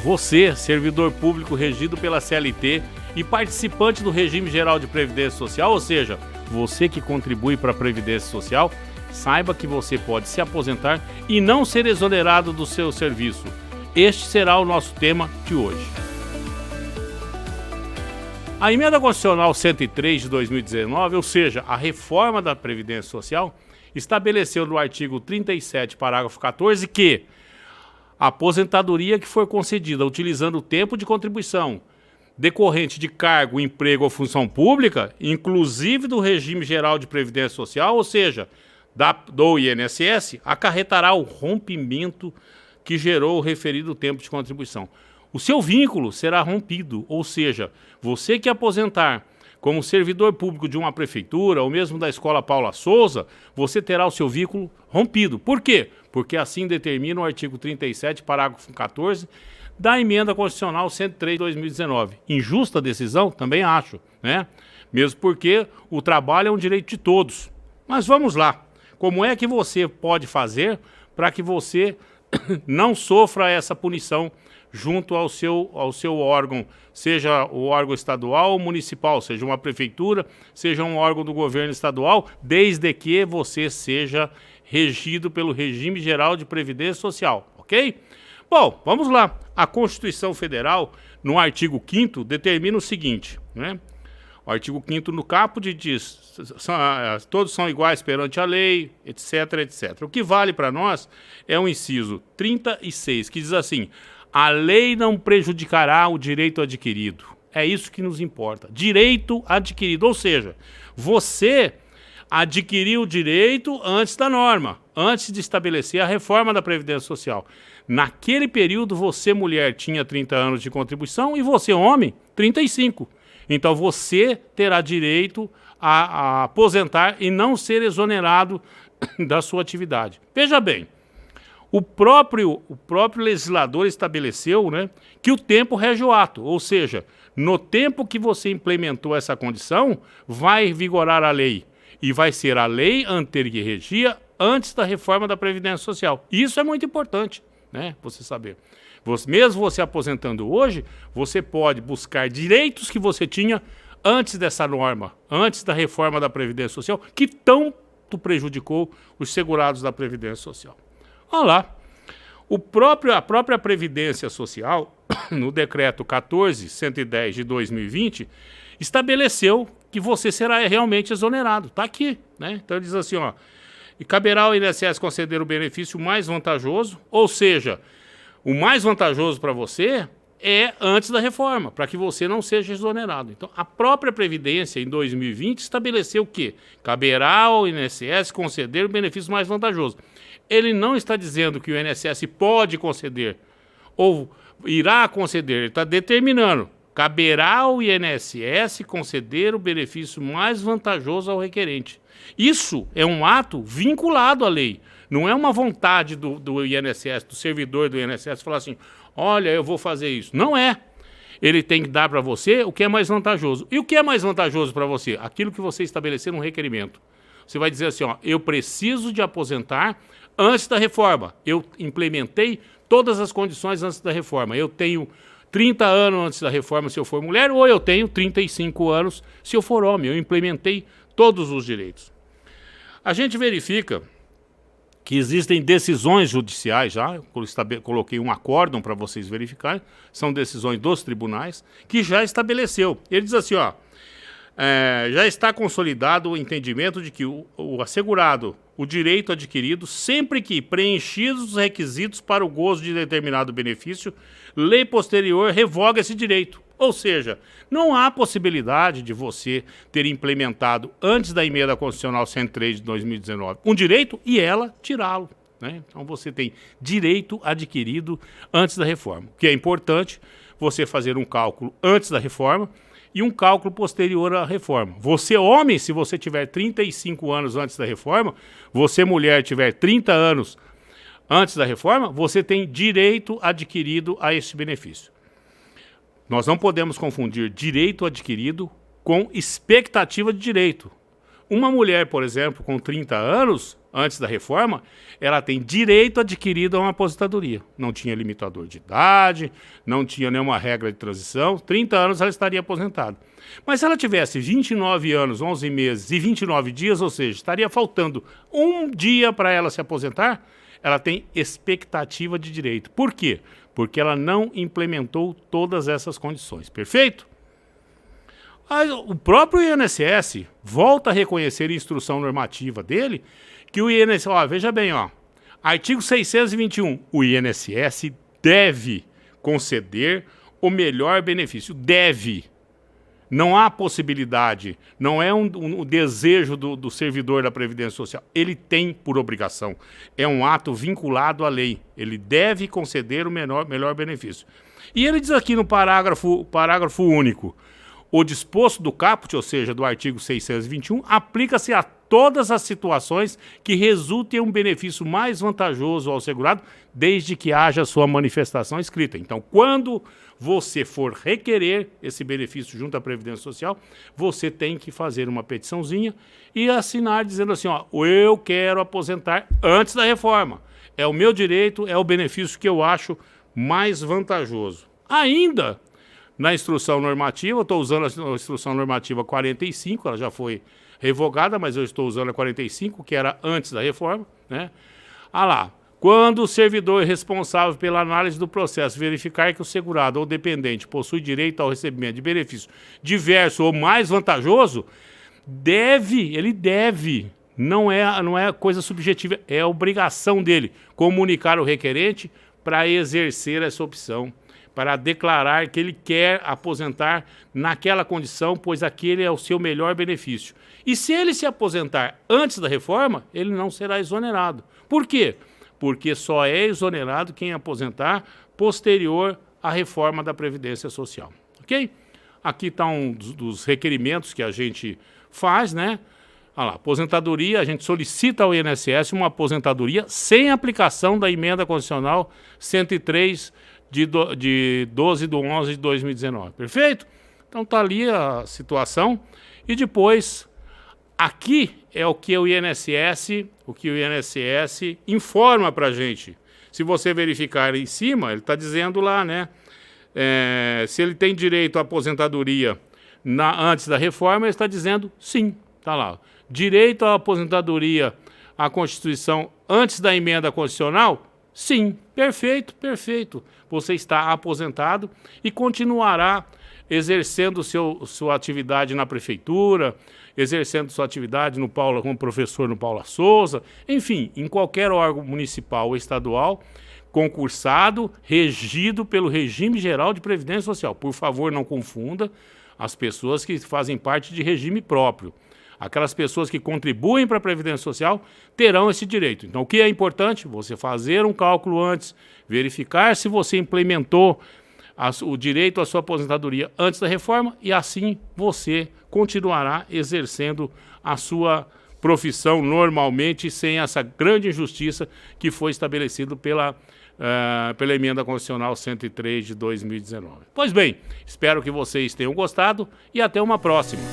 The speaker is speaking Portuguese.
Você, servidor público regido pela CLT e participante do Regime Geral de Previdência Social, ou seja, você que contribui para a Previdência Social, saiba que você pode se aposentar e não ser exonerado do seu serviço. Este será o nosso tema de hoje. A Emenda Constitucional 103 de 2019, ou seja, a reforma da Previdência Social, estabeleceu no artigo 37, parágrafo 14, que a aposentadoria que for concedida utilizando o tempo de contribuição decorrente de cargo, emprego ou função pública, inclusive do regime geral de previdência social, ou seja, do INSS, acarretará o rompimento que gerou o referido tempo de contribuição. O seu vínculo será rompido, ou seja, você que aposentar como servidor público de uma prefeitura ou mesmo da Escola Paula Souza, você terá o seu vínculo rompido. Por quê? Porque assim determina o artigo 37, parágrafo 14, da Emenda Constitucional 103 de 2019. Injusta decisão? Também acho, né? Mesmo porque o trabalho é um direito de todos. Mas vamos lá. Como é que você pode fazer para que você não sofra essa punição junto ao seu órgão, seja o órgão estadual ou municipal, seja uma prefeitura, seja um órgão do governo estadual, desde que você seja regido pelo Regime Geral de Previdência Social, ok? Bom, vamos lá. A Constituição Federal, no artigo 5º, determina o seguinte, né? O artigo 5º no caput diz, todos são iguais perante a lei, etc, etc. O que vale para nós é o inciso 36, que diz assim: a lei não prejudicará o direito adquirido. É isso que nos importa. Direito adquirido, ou seja, você adquiriu o direito antes da norma, antes de estabelecer a reforma da Previdência Social. Naquele período, você, mulher, tinha 30 anos de contribuição e você, homem, 35. Então, você terá direito a aposentar e não ser exonerado da sua atividade. Veja bem, o próprio legislador estabeleceu, né, que o tempo rege o ato, ou seja, no tempo que você implementou essa condição, vai vigorar a lei. E vai ser a lei anterior que regia antes da reforma da Previdência Social. Isso é muito importante, né, você saber. Mesmo você aposentando hoje, você pode buscar direitos que você tinha antes dessa norma, antes da reforma da Previdência Social, que tanto prejudicou os segurados da Previdência Social. Olha lá, a própria Previdência Social, no decreto 14.110 de 2020, estabeleceu que você será realmente exonerado. Está aqui, né? Então diz assim, ó, e caberá ao INSS conceder o benefício mais vantajoso, ou seja, o mais vantajoso para você é antes da reforma, para que você não seja exonerado. Então, a própria Previdência, em 2020, estabeleceu que caberá ao INSS conceder o benefício mais vantajoso. Ele não está dizendo que o INSS pode conceder ou irá conceder, ele está determinando. Caberá ao INSS conceder o benefício mais vantajoso ao requerente. Isso é um ato vinculado à lei. Não é uma vontade do INSS, do servidor do INSS, falar assim, olha, eu vou fazer isso. Não é. Ele tem que dar para você o que é mais vantajoso. E o que é mais vantajoso para você? Aquilo que você estabelecer no requerimento. Você vai dizer assim, ó, eu preciso de aposentar antes da reforma. Eu implementei todas as condições antes da reforma. Eu tenho 30 anos antes da reforma se eu for mulher, ou eu tenho 35 anos se eu for homem. Eu implementei todos os direitos. A gente verifica que existem decisões judiciais já, eu coloquei um acórdão para vocês verificarem, são decisões dos tribunais, que já estabeleceu. Ele diz assim, ó, já está consolidado o entendimento de que o assegurado, o direito adquirido, sempre que preenchidos os requisitos para o gozo de determinado benefício, lei posterior revoga esse direito. Ou seja, não há possibilidade de você ter implementado antes da Emenda Constitucional 103 de 2019 um direito e ela tirá-lo, né? Então você tem direito adquirido antes da reforma. O que é importante, você fazer um cálculo antes da reforma e um cálculo posterior à reforma. Você, homem, se você tiver 35 anos antes da reforma, você, mulher, tiver 30 anos antes da reforma, você tem direito adquirido a esse benefício. Nós não podemos confundir direito adquirido com expectativa de direito. Uma mulher, por exemplo, com 30 anos, antes da reforma, ela tem direito adquirido a uma aposentadoria. Não tinha limitador de idade, não tinha nenhuma regra de transição, 30 anos ela estaria aposentada. Mas se ela tivesse 29 anos, 11 meses e 29 dias, ou seja, estaria faltando um dia para ela se aposentar, ela tem expectativa de direito. Por quê? Porque ela não implementou todas essas condições. Perfeito? O próprio INSS volta a reconhecer em instrução normativa dele que o INSS, veja bem, artigo 621, o INSS deve conceder o melhor benefício. Deve. Não há possibilidade, não é um desejo do servidor da Previdência Social. Ele tem por obrigação. É um ato vinculado à lei. Ele deve conceder o melhor benefício. E ele diz aqui no parágrafo único, o disposto do caput, ou seja, do artigo 621, aplica-se a todas as situações que resultem em um benefício mais vantajoso ao segurado, desde que haja sua manifestação escrita. Então, quando você for requerer esse benefício junto à Previdência Social, você tem que fazer uma petiçãozinha e assinar dizendo assim, eu quero aposentar antes da reforma. É o meu direito, é o benefício que eu acho mais vantajoso. Ainda na instrução normativa, eu estou usando a instrução normativa 45, ela já foi revogada, mas eu estou usando a 45, que era antes da reforma, né? Quando o servidor responsável pela análise do processo verificar que o segurado ou dependente possui direito ao recebimento de benefício diverso ou mais vantajoso, ele deve, não é coisa subjetiva, é obrigação dele comunicar ao requerente para exercer essa opção, para declarar que ele quer aposentar naquela condição, pois aquele é o seu melhor benefício. E se ele se aposentar antes da reforma, ele não será exonerado. Por quê? Porque só é exonerado quem aposentar posterior à reforma da Previdência Social. Ok? Aqui está um dos requerimentos que a gente faz, né? Aposentadoria, a gente solicita ao INSS uma aposentadoria sem aplicação da emenda constitucional 103 de 12/11/2019. Perfeito? Então está ali a situação. E depois, aqui é o que o INSS informa para a gente. Se você verificar em cima, ele está dizendo lá, né? Se ele tem direito à aposentadoria antes da reforma, ele está dizendo sim. Está lá. Direito à aposentadoria à Constituição antes da emenda constitucional? Sim. Perfeito, perfeito. Você está aposentado e continuará exercendo sua atividade na prefeitura, exercendo sua atividade como professor no Paula Souza, enfim, em qualquer órgão municipal ou estadual, concursado, regido pelo regime geral de Previdência Social. Por favor, não confunda as pessoas que fazem parte de regime próprio. Aquelas pessoas que contribuem para a Previdência Social terão esse direito. Então, o que é importante? Você fazer um cálculo antes, verificar se você implementou o direito à sua aposentadoria antes da reforma e assim você continuará exercendo a sua profissão normalmente sem essa grande injustiça que foi estabelecido pela emenda constitucional 103 de 2019. Pois bem, espero que vocês tenham gostado e até uma próxima.